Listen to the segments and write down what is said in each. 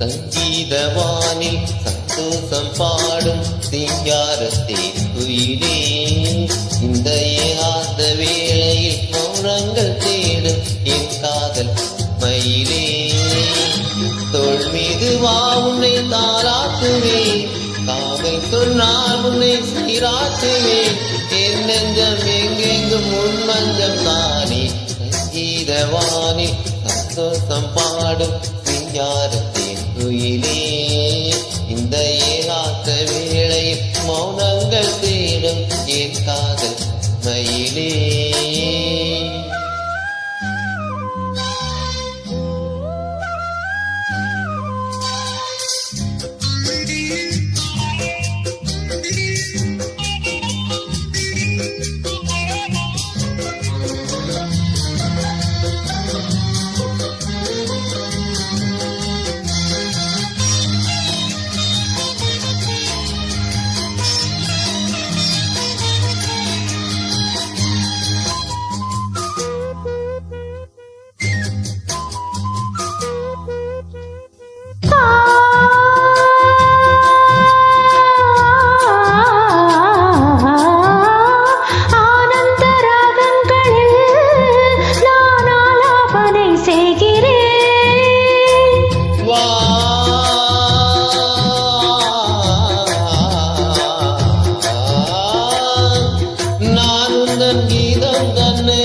சங்கீதவானில் சந்தோஷம் பாடும் சிங்காரத்தின் குயிலே, இந்த ஏகாந்த வேளையில் மௌனங்கள் தேடும் என் காதல் மயிலே. தோள் மீது வா உன்னை தாளாட்டுவேன், காதல் சொன்னால் உன்னை சீராட்டுவேன். என் நெஞ்சம் எங்கெங்கும் உன் மஞ்சம் தானே. சங்கீதவானில் சந்தோஷம் பாடும் சிங்காரத்தின் குயிலே, இந்த ஏகாந்த வேளையில் மௌனங்கள் தேடும் என் காதல் மயிலே. கீதம் தன்னை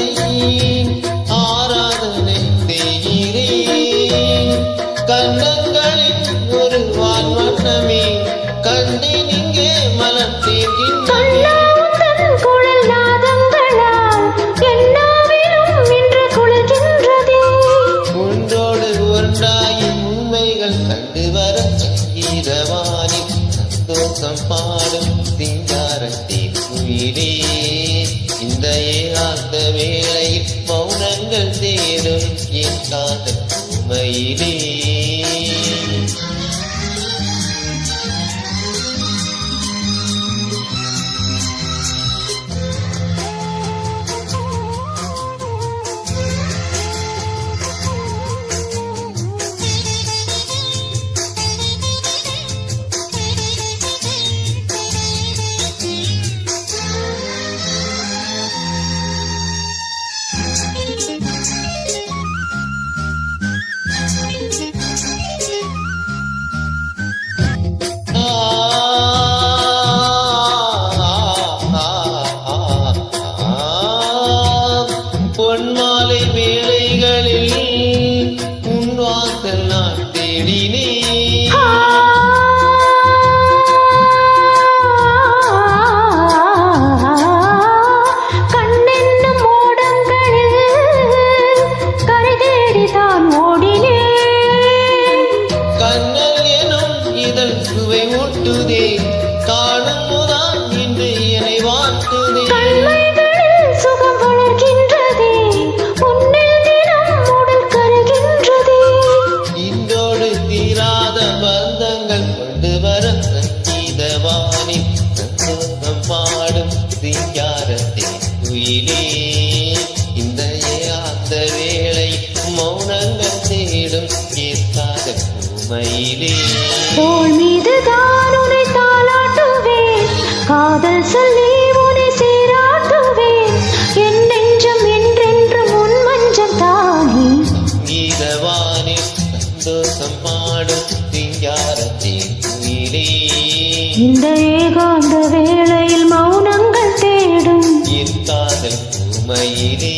ஆராதனை செய்கிறேன். கண்ணங்களில் ஒரு வான் வண்ணமே கண்டேன் இங்கே மலர் தேர்கின்றேன். உண்டோடு ஒன்றாயும் உண்மைகள் கண்டு வர சங்கீதவானில் சந்தோஷம் பாடும் சிங்காரத்தின் குயிலே, இந்த ஏகாந்த வேளையில் மௌனங்கள் தேடும் என் காதல் மயிலே. பொன்மாலை வேளைகளில் உன் வாசல் நான் தேடினேன். கண்ணென்னும் ஓடங்களில் கரை தேடிதான் ஓடினேன். கண்ணல் எனும் இதழ் சுவை ஊட்டுதே, காணும் முதல் இன்று என்னை வாழ்த்துதே. சங்கீதவானில் சந்தோஷம் பாடும் சிங்காரத்தின் குயிலே, இந்த ஏகாந்த வேளை மௌனங்கள் தேடும் என் காதல் மயிலே. தோள் மீது தான் உன்னை தாளாட்டுவேன், காதல் சொல்லி உன்னை சீராட்டுவேன். என் நெஞ்சம் என்றென்றும் உன் மஞ்சள் தானே. சங்கீதவானில் சந்தோஷம் பாடும் சிங்காரத்தின் குயிலே, இந்த ஏகாந்த வேளையில் மௌனங்கள் தேடும் என் காதல் மயிலே.